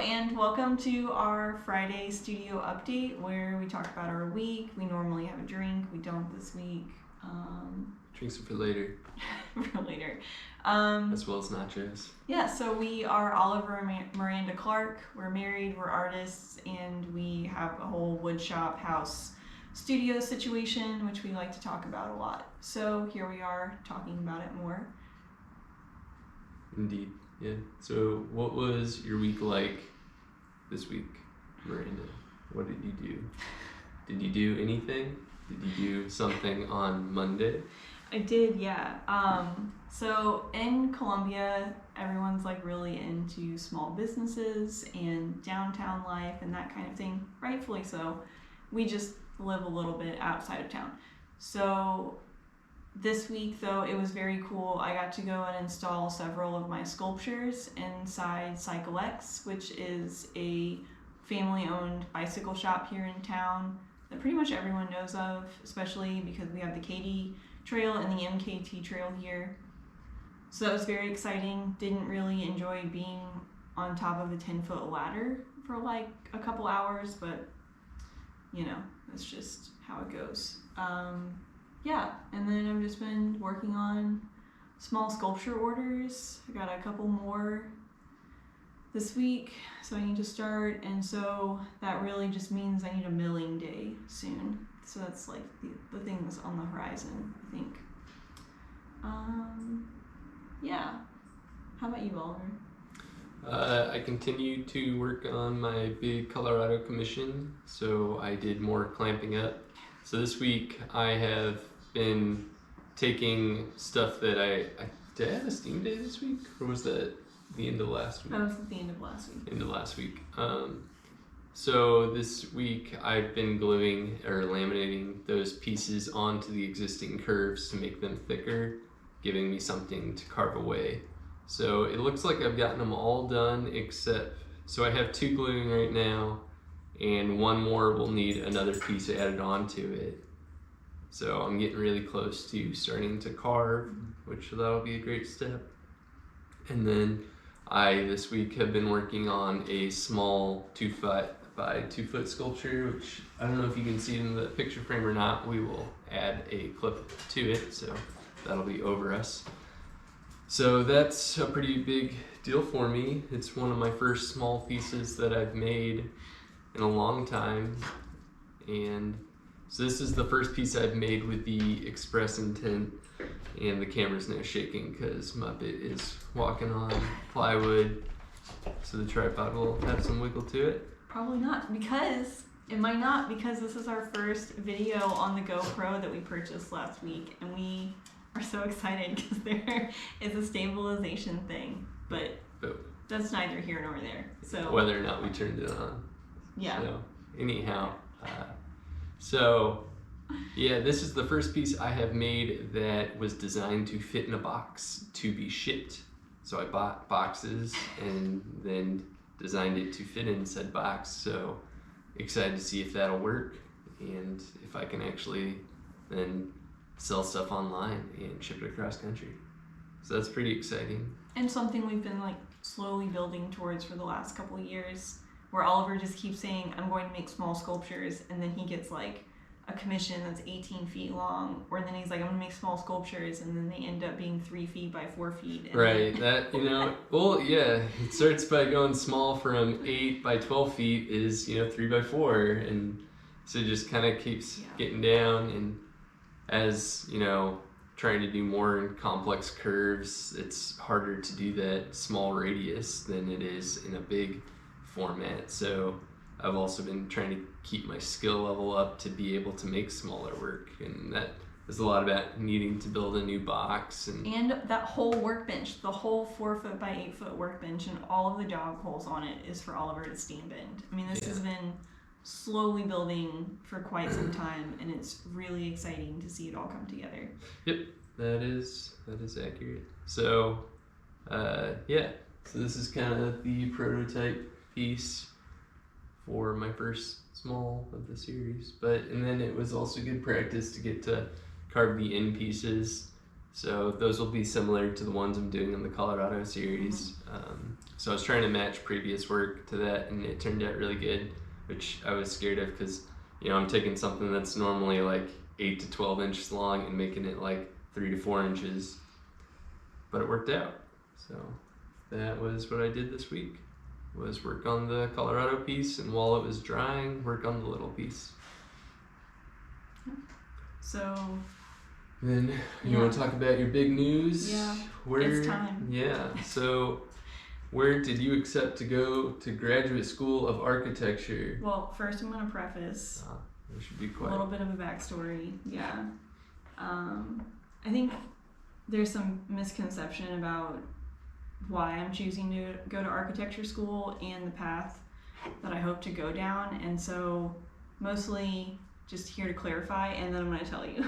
and welcome to our Friday studio update where we talk about our week. We normally have a drink, we don't this week. Drinks are for later. For later. As well as nachos. Yeah, so we are Oliver and Miranda Clark. We're married, we're artists, and we have a whole woodshop house studio situation, which we like to talk about a lot. So here we are talking about it more. Indeed, yeah. So what was your week like this week, Miranda? What did you do? Did you do anything? Did you do something on Monday? I did, yeah. So in Columbia, everyone's like really into small businesses and downtown life and that kind of thing. Rightfully so. We just live a little bit outside of town. So this week, though, it was very cool. I got to go and install several of my sculptures inside Cycle X, which is a family-owned bicycle shop here in town that pretty much everyone knows of, especially because we have the Katy Trail and the MKT Trail here. So that was very exciting. Didn't really enjoy being on top of a 10-foot ladder for like a couple hours, but you know, that's just how it goes. Yeah, and then I've just been working on small sculpture orders. I got a couple more this week, so I need to start, and so that really just means I need a milling day soon. So that's like the thing that's on the horizon, I think. Yeah. How about you, Oliver? I continue to work on my big Colorado commission, so I did more clamping up. So this week I have been taking stuff that did I have a steam day this week, or was that the end of last week? That was at the end of last week. End of last week. So this week I've been gluing or laminating those pieces onto the existing curves to make them thicker, giving me something to carve away. So it looks like I've gotten them all done except, so I have 2 gluing right now, and one more will need another piece added onto it. So I'm getting really close to starting to carve, which that'll be a great step. And then I this week have been working on a small 2-foot by 2-foot sculpture, which I don't know if you can see it in the picture frame or not. We will add a clip to it, so that'll be over us. So that's a pretty big deal for me. It's one of my first small pieces that I've made in a long time, and so this is the first piece I've made with the express intent, and the camera's now shaking because Muppet is walking on plywood, so the tripod will have some wiggle to it. Probably not, because it might not, because this is our first video on the GoPro that we purchased last week, and we are so excited because there is a stabilization thing, but that's neither here nor there. So whether or not we turned it on. Yeah. So anyhow, so yeah, this is the first piece I have made that was designed to fit in a box to be shipped. So I bought boxes and then designed it to fit in said box. So excited to see if that'll work and if I can actually then sell stuff online and ship it across country. So that's pretty exciting. And something we've been like slowly building towards for the last couple of years, where Oliver just keeps saying, I'm going to make small sculptures, and then he gets like a commission that's 18 feet long, or then he's like, I'm gonna make small sculptures, and then they end up being 3 feet by 4 feet. And right, that, you know, well, yeah, it starts by going small from 8 by 12 feet is, 3 by 4, and so it just kind of keeps getting down, and as, trying to do more complex curves, it's harder to do that small radius than it is in a big format. So I've also been trying to keep my skill level up to be able to make smaller work, and that is a lot about needing to build a new box and that whole workbench, the whole 4-foot by 8-foot workbench, and all of the dog holes on it is for Oliver to steam bend. I mean, this has been slowly building for quite some time, and it's really exciting to see it all come together. Yep, that is accurate. So so this is kind of the prototype piece for my first small of the series, and then it was also good practice to get to carve the end pieces, so those will be similar to the ones I'm doing in the Colorado series. So I was trying to match previous work to that, and it turned out really good, which I was scared of because, I'm taking something that's normally like 8 to 12 inches long and making it like 3 to 4 inches. But it worked out. So that was what I did this week, was work on the Colorado piece, and while it was drying, work on the little piece. So then you want to talk about your big news? Yeah, it's time. Yeah, so where did you accept to go to graduate school of architecture? Well, first I'm going to preface We should be a quiet. little bit of a backstory. Yeah. I think there's some misconception about why I'm choosing to go to architecture school and the path that I hope to go down. And so mostly just here to clarify, and then I'm going to tell you.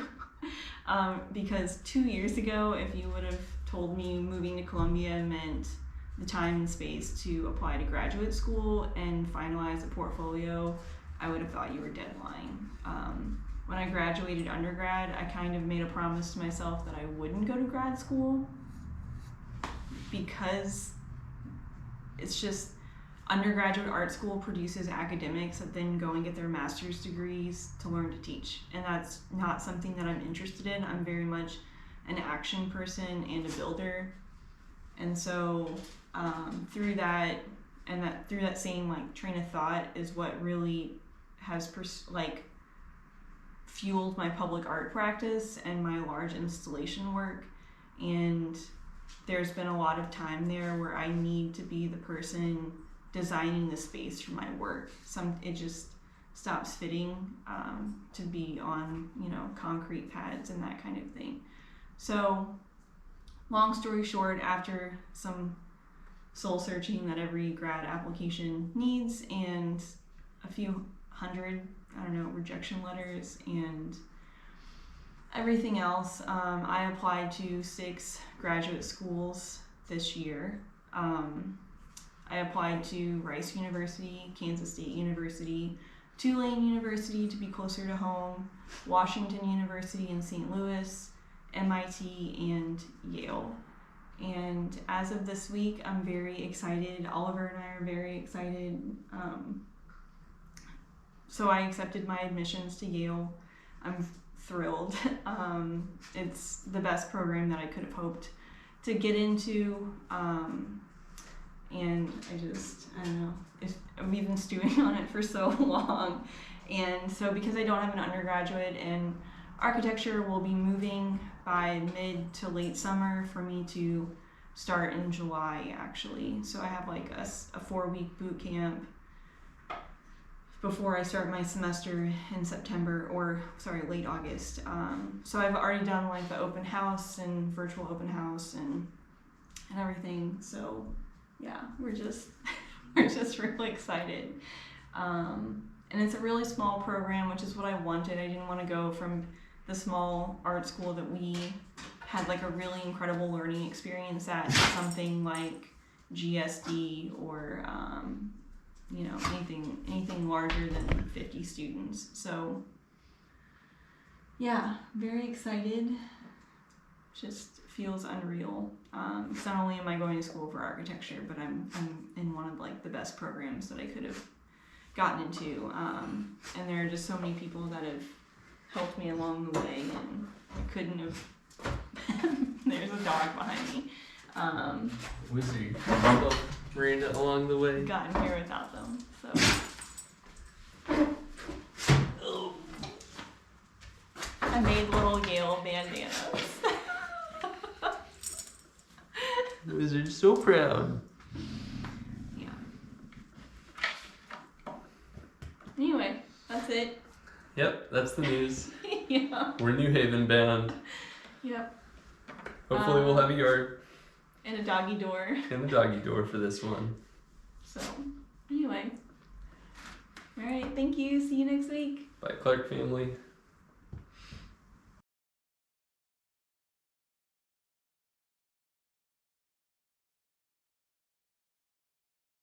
Because 2 years ago, if you would have told me moving to Columbia meant the time and space to apply to graduate school and finalize a portfolio, I would have thought you were dead lying. When I graduated undergrad, I kind of made a promise to myself that I wouldn't go to grad school because it's just undergraduate art school produces academics that then go and get their master's degrees to learn to teach. And that's not something that I'm interested in. I'm very much an action person and a builder. And so through that same like train of thought is what really has fueled my public art practice and my large installation work. And there's been a lot of time there where I need to be the person designing the space for my work. It just stops fitting to be on concrete pads and that kind of thing. So long story short, after some soul searching that every grad application needs and a few hundred, rejection letters and everything else, I applied to 6 graduate schools this year. I applied to Rice University, Kansas State University, Tulane University to be closer to home, Washington University in St. Louis, MIT, and Yale. And as of this week, I'm very excited. Oliver and I are very excited. So I accepted my admissions to Yale. I'm thrilled. It's the best program that I could have hoped to get into. And I don't know, we've been stewing on it for so long. And so because I don't have an undergraduate in architecture, we'll be moving by mid to late summer for me to start in July, actually. So I have like a 4-week boot camp before I start my semester in late August. So I've already done like the open house and virtual open house and everything. So yeah, we're just really excited. And it's a really small program, which is what I wanted. I didn't want to go from the small art school that we had like a really incredible learning experience at to something like GSD or anything larger than 50 students. So yeah, very excited. Just feels unreal. Not only am I going to school for architecture, but I'm in one of like the best programs that I could have gotten into. And there are just so many people that have helped me along the way, and I couldn't have. There's a dog behind me. Wizard, help Miranda along the way. Gotten here without them, so. I made little Yale bandanas. Wizard's so proud. Yeah. Anyway, that's it. Yep, that's the news. Yeah. We're New Haven bound. Yep. Hopefully we'll have a yard. And a doggy door. And the doggy door for this one. So, anyway. Alright, thank you. See you next week. Bye, Clark family.